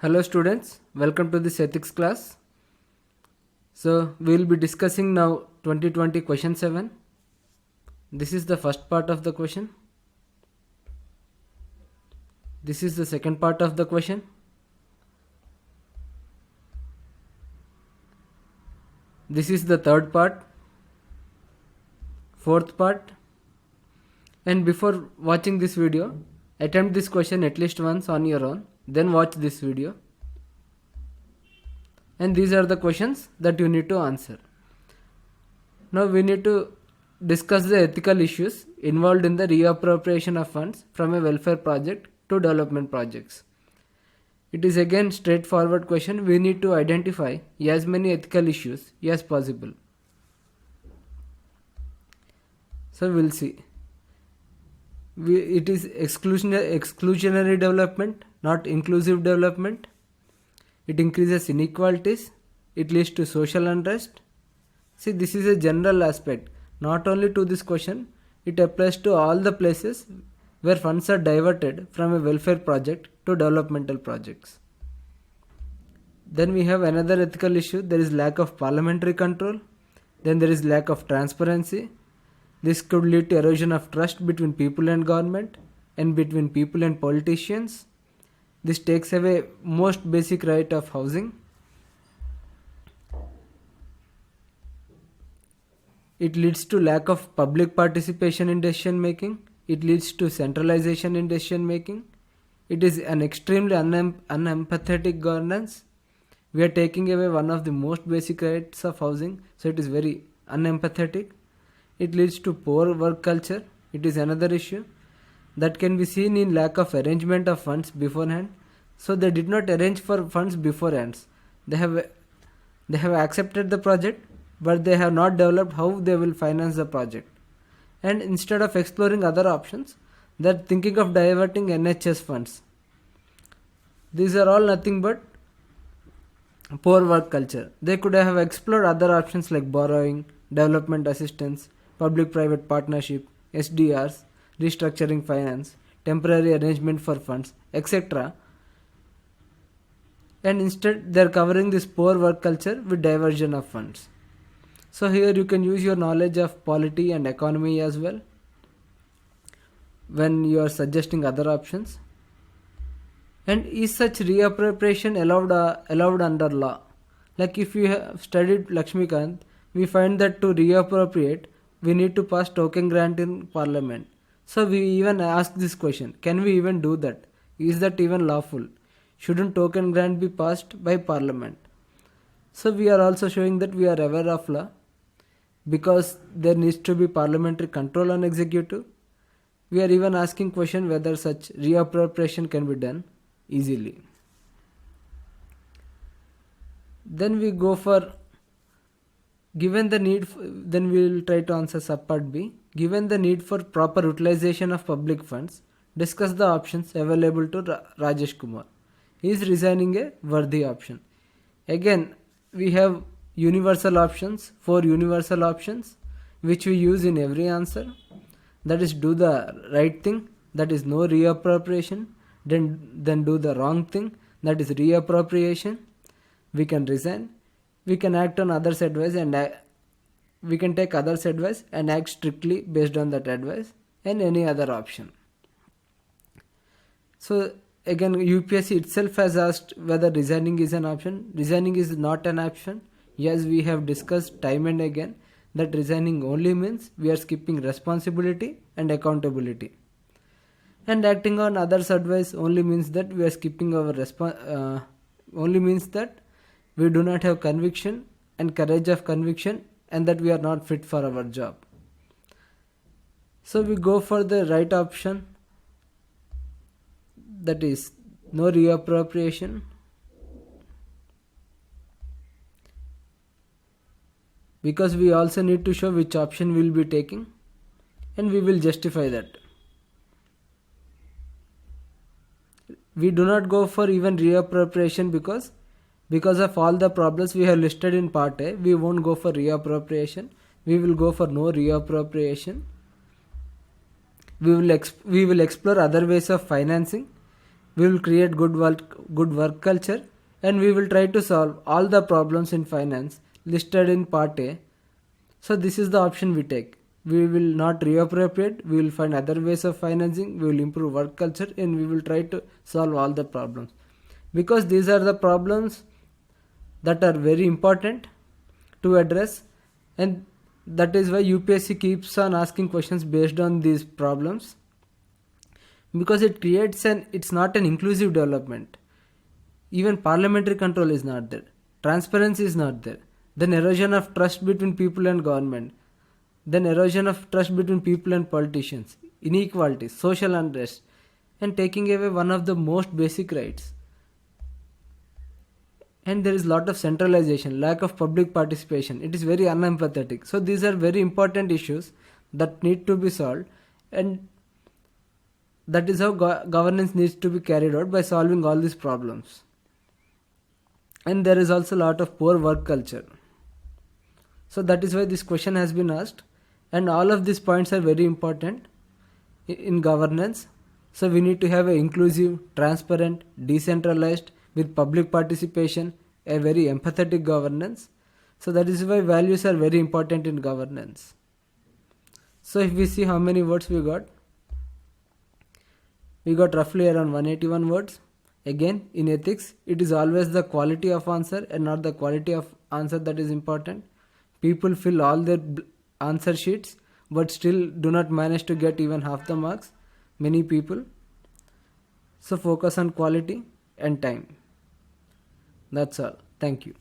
Hello students, welcome to this ethics class. So we will be discussing now 2020 question 7. This is the first part of the question. This is the second part of the question. This is the third part, fourth part. And before watching this video, attempt this question at least once on your own, then watch this video. And these are the questions that you need to answer. Now we need to discuss the ethical issues involved in the reappropriation of funds from a welfare project to development projects. It is again straightforward question. We need to identify as many ethical issues as possible. So we'll see. It is exclusionary development, not inclusive development. It increases inequalities. It leads to social unrest. See, this is a general aspect. Not only to this question, it applies to all the places where funds are diverted from a welfare project to developmental projects. Then we have another ethical issue. There is lack of parliamentary control. Then there is lack of transparency. This could lead to erosion of trust between people and government and between people and politicians. This takes away most basic right of housing. It leads to lack of public participation in decision making. It leads to centralization in decision making. It is an extremely unempathetic governance. We are taking away one of the most basic rights of housing, so it is very unempathetic. It leads to poor work culture. It is another issue that can be seen in lack of arrangement of funds beforehand. So they did not arrange for funds beforehand. They have accepted the project, but they have not developed how they will finance the project. And instead of exploring other options, they are thinking of diverting NHS funds. These are all nothing but poor work culture. They could have explored other options like borrowing, development assistance, public-private partnership, SDRs, restructuring finance, temporary arrangement for funds, etc. And instead they are covering this poor work culture with diversion of funds. So here you can use your knowledge of polity and economy as well when you are suggesting other options. And is such reappropriation allowed under law? Like if you have studied Lakshmikant, we find that to reappropriate, we need to pass token grant in parliament. So we even ask this question, can we even do that? Is that even lawful? Shouldn't token grant be passed by parliament? So we are also showing that we are aware of law because there needs to be parliamentary control on executive. We are even asking question whether such reappropriation can be done easily. Then we go for given the need, then we will try to answer subpart B. Given the need for proper utilization of public funds, discuss the options available to Rajesh Kumar. Is resigning a worthy option? Again, we have universal options, 4 universal options, which we use in every answer. That is, do the right thing, that is no reappropriation. Then do the wrong thing, that is reappropriation. We can resign. We can act on others' advice and we can take others' advice and act strictly based on that advice, and any other option. So again, UPSC itself has asked whether resigning is an option. Resigning is not an option. Yes, we have discussed time and again that resigning only means we are skipping responsibility and accountability. And acting on others' advice only means that we are skipping our only means that we do not have conviction and courage of conviction, and that we are not fit for our job. So we go for the right option, that is no reappropriation. Because we also need to show which option we will be taking, and we will justify that. We do not go for even reappropriation because of all the problems we have listed in part A. We won't go for reappropriation. We will go for no reappropriation. We will explore other ways of financing We will create good work culture, and we will try to solve all the problems in finance listed in part A. So this is the option we take. We will not reappropriate, we will find other ways of financing, we will improve work culture, and we will try to solve all the problems. Because these are the problems that are very important to address, and that is why UPSC keeps on asking questions based on these problems, because it's not an inclusive development. Even parliamentary control is not there, transparency is not there, then erosion of trust between people and government, then erosion of trust between people and politicians, inequalities, social unrest, and taking away one of the most basic rights. And there is lot of centralization, lack of public participation. It is very unempathetic. So these are very important issues that need to be solved, and that is how governance needs to be carried out, by solving all these problems. And there is also a lot of poor work culture. So that is why this question has been asked, and all of these points are very important in governance. So we need to have an inclusive, transparent, decentralized, with public participation, a very empathetic governance. So that is why values are very important in governance. So if we see how many words we got roughly around 181 words. Again, in ethics, it is always the quality of answer and not the quality of answer that is important. People fill all their answer sheets but still do not manage to get even half the marks. Many people. So focus on quality and time. That's all. Thank you.